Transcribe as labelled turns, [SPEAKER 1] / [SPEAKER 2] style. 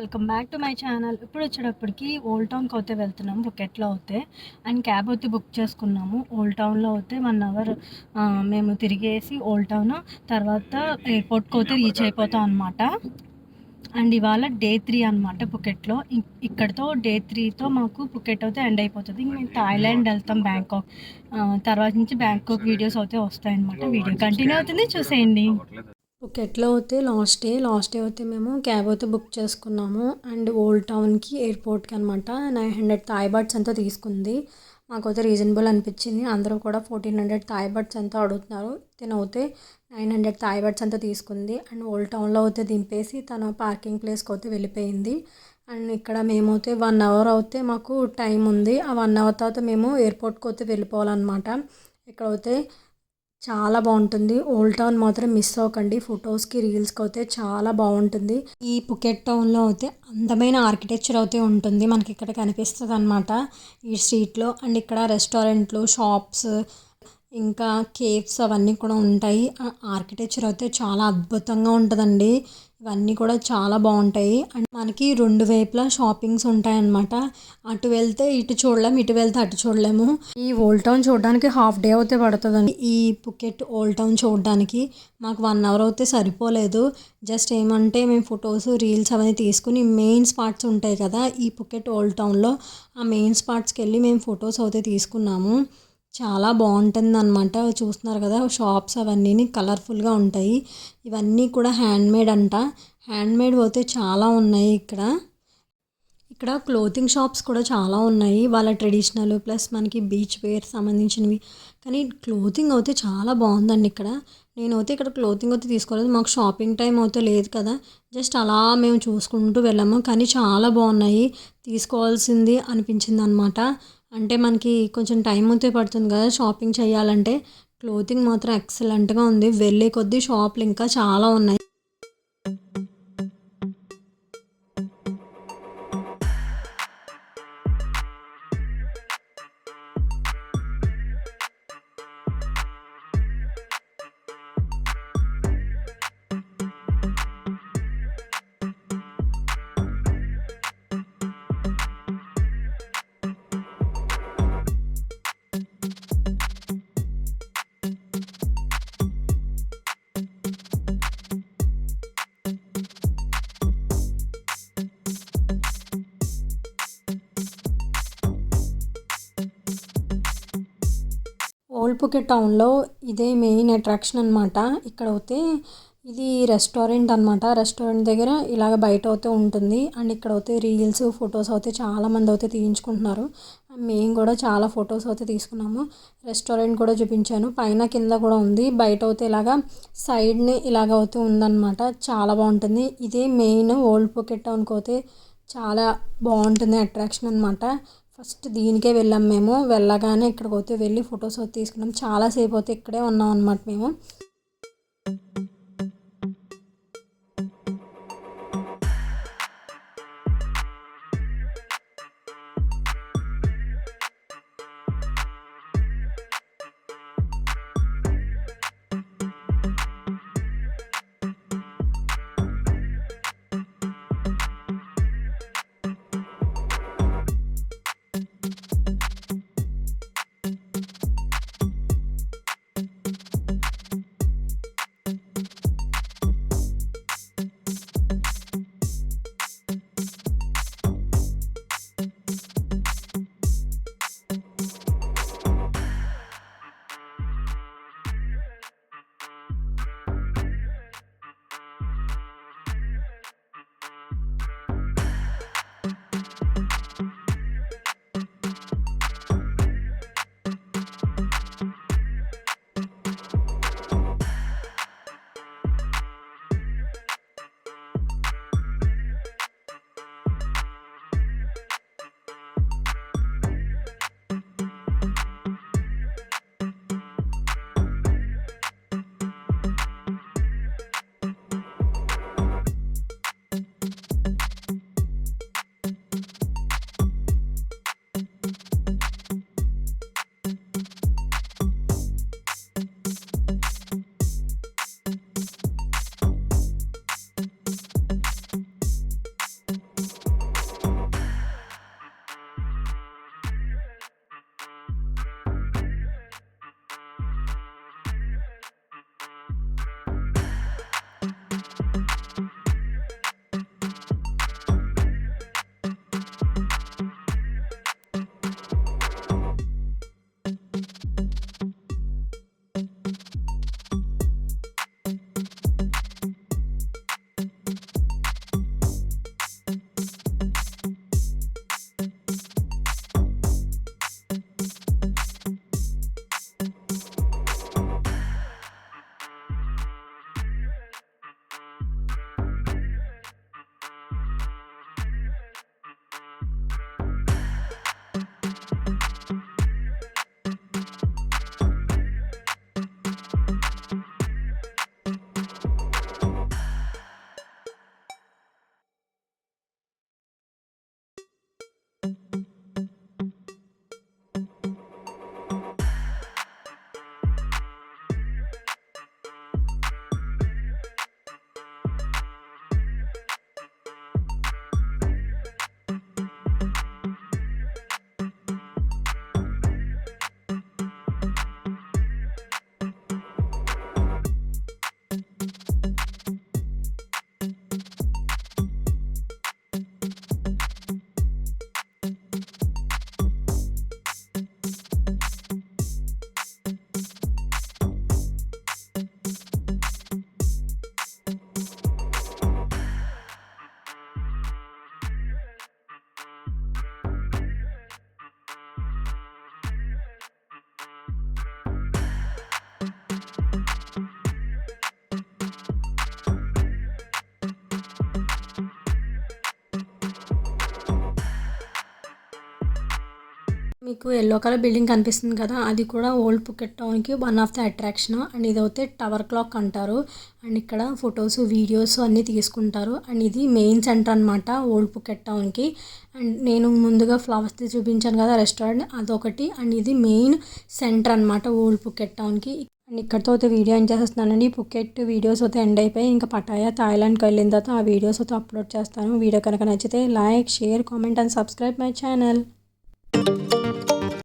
[SPEAKER 1] Welcome back to my channel. ఇప్పుడు వచ్చేటప్పటికి old టౌన్కి అయితే వెళ్తున్నాం ఫుకెట్లో అయితే. అండ్ క్యాబ్ అయితే బుక్ చేసుకున్నాము. ఓల్డ్ టౌన్లో అయితే 1 అవర్ మేము తిరిగేసి ఓల్డ్ టౌన్ తర్వాత ఎయిర్పోర్ట్కి అయితే రీచ్ అయిపోతాం అనమాట. అండ్ ఇవాళ డే 3 అనమాట ఫుకెట్లో. ఇక్కడతో డే 3తో మాకు ఫుకెట్ అయితే ఎండ్ అయిపోతుంది. మేము థాయిలాండ్ వెళ్తాం, బ్యాంకాక్. తర్వాత నుంచి బ్యాంకాక్ వీడియోస్ అయితే వస్తాయన్నమాట. వీడియో కంటిన్యూ అవుతుంది, చూసేయండి. ఫుకెట్లో అయితే లాస్ట్ డే అయితే మేము క్యాబ్ అయితే బుక్ చేసుకున్నాము. అండ్ ఓల్డ్ టౌన్కి ఎయిర్పోర్ట్కి అనమాట 900 థాయ్ బాట్స్ ఎంతో తీసుకుంది. మాకైతే రీజనబుల్ అనిపించింది. అందరూ కూడా 1400 థాయ్ బాట్స్ ఎంతో అడుగుతున్నారు. తినైతే 900 థాయ్ బాట్స్ ఎంతో తీసుకుంది. అండ్ ఓల్డ్ టౌన్లో అయితే దింపేసి తన పార్కింగ్ ప్లేస్కి అయితే వెళ్ళిపోయింది. అండ్ ఇక్కడ మేమైతే 1 అవర్ అయితే మాకు టైం ఉంది. ఆ 1 అవర్ తర్వాత మేము ఎయిర్పోర్ట్కి అయితే వెళ్ళిపోవాలన్నమాట. ఇక్కడైతే చాలా బాగుంటుంది. ఓల్డ్ టౌన్ మాత్రం మిస్ అవ్వకండి. ఫొటోస్కి రీల్స్కి అయితే చాలా బాగుంటుంది. ఈ ఫుకెట్ టౌన్లో అయితే అందమైన ఆర్కిటెక్చర్ అయితే ఉంటుంది. మనకి ఇక్కడ కనిపిస్తుంది అనమాట ఈ స్ట్రీట్లో. అండ్ ఇక్కడ రెస్టారెంట్లు, షాప్స్, ఇంకా కేవ్స్ అవన్నీ కూడా ఉంటాయి. ఆర్కిటెక్చర్ అయితే చాలా అద్భుతంగా ఉంటుందండి. ఇవన్నీ కూడా చాలా బాగుంటాయి. అండ్ మనకి 2 వైపులా షాపింగ్స్ ఉంటాయన్నమాట. అటు వెళ్తే ఇటు చూడలేము, ఇటు వెళ్తే అటు చూడలేము. ఈ ఓల్డ్ టౌన్ చూడడానికి హాఫ్ డే అయితే పడుతుందండి. ఈ ఫుకెట్ ఓల్డ్ టౌన్ చూడడానికి మాకు 1 అవర్ అయితే సరిపోలేదు. జస్ట్ ఏమంటే మేము ఫొటోస్, రీల్స్ అవన్నీ తీసుకుని మెయిన్ స్పాట్స్ ఉంటాయి కదా ఈ ఫుకెట్ ఓల్డ్ టౌన్లో, ఆ మెయిన్ స్పాట్స్కి వెళ్ళి మేము ఫొటోస్ అయితే తీసుకున్నాము. చాలా బాగుంటుంది అనమాట. చూస్తున్నారు కదా షాప్స్ అవన్నీ కలర్ఫుల్గా ఉంటాయి. ఇవన్నీ కూడా హ్యాండ్మేడ్ అంట. హ్యాండ్మేడ్ అయితే చాలా ఉన్నాయి ఇక్కడ. ఇక్కడ క్లోతింగ్ షాప్స్ కూడా చాలా ఉన్నాయి. వాళ్ళ ట్రెడిషనల్ ప్లస్ మనకి బీచ్ వేర్ సంబంధించినవి. కానీ క్లోతింగ్ అయితే చాలా బాగుందండి ఇక్కడ. నేనైతే ఇక్కడ క్లోతింగ్ అయితే తీసుకోలేదు. మాకు షాపింగ్ టైం అయితే లేదు కదా, జస్ట్ అలా మేము చూసుకుంటూ వెళ్ళాము. కానీ చాలా బాగున్నాయి, తీసుకోవాల్సింది అనిపించింది అనమాట. అంటే మనకి కొంచెం టైం అయితే పడుతుంది కదా షాపింగ్ చేయాలంటే. క్లోతింగ్ మాత్రం ఎక్సలెంట్గా ఉంది. వెళ్ళే కొద్దీ షాపులు ఇంకా చాలా ఉన్నాయి. ఓల్డ్ ఫుకెట్ టౌన్లో ఇదే మెయిన్ అట్రాక్షన్ అనమాట. ఇక్కడ అయితే ఇది రెస్టారెంట్ అనమాట. రెస్టారెంట్ దగ్గర ఇలాగ బయట అయితే ఉంటుంది. అండ్ ఇక్కడ అయితే రీల్స్, ఫొటోస్ అయితే చాలామంది అయితే తీయించుకుంటున్నారు. మేము కూడా చాలా ఫొటోస్ అయితే తీసుకున్నాము. రెస్టారెంట్ కూడా చూపించాను, పైన కింద కూడా ఉంది. బయట అయితే ఇలాగా సైడ్ని ఇలాగ అయితే ఉందన్నమాట. చాలా బాగుంటుంది. ఇదే మెయిన్ ఓల్డ్ ఫుకెట్ టౌన్కి అయితే చాలా బాగుంటుంది అట్రాక్షన్ అనమాట. ఫస్ట్ దీనికే వెళ్ళాం మేము. వెళ్ళగానే ఇక్కడికి అయితే వెళ్ళి ఫొటోస్ అయితే తీసుకున్నాం. చాలాసేపు అయితే ఇక్కడే ఉన్నాం అనమాట మేము. మీకు యెల్లో కలర్ బిల్డింగ్ కనిపిస్తుంది కదా, అది కూడా ఓల్డ్ పుకెట్ టౌన్కి one of the attraction. And ఇదైతే టవర్ క్లాక్ అంటారు. అండ్ ఇక్కడ ఫొటోస్ వీడియోస్ అన్నీ తీసుకుంటారు. అండ్ ఇది మెయిన్ సెంటర్ అనమాట ఓల్డ్ పుకెట్ టౌన్కి. అండ్ నేను ముందుగా ఫ్లవర్స్ది చూపించాను కదా రెస్టారెంట్, అదొకటి. అండ్ ఇది మెయిన్ సెంటర్ అనమాట ఓల్డ్ పుకెట్ టౌన్కి. అండ్ ఇక్కడితో అయితే వీడియో ఎండ్ చేసేస్తున్నానండి. పుకెట్ వీడియోస్ అయితే ఎండ్ అయిపోయి ఇంకా పటాయా థాయిలాండ్కి వెళ్ళిన తర్వాత ఆ వీడియోస్ అయితే అప్లోడ్ చేస్తాను. వీడియో కనుక నచ్చితే like, share, comment and subscribe my channel.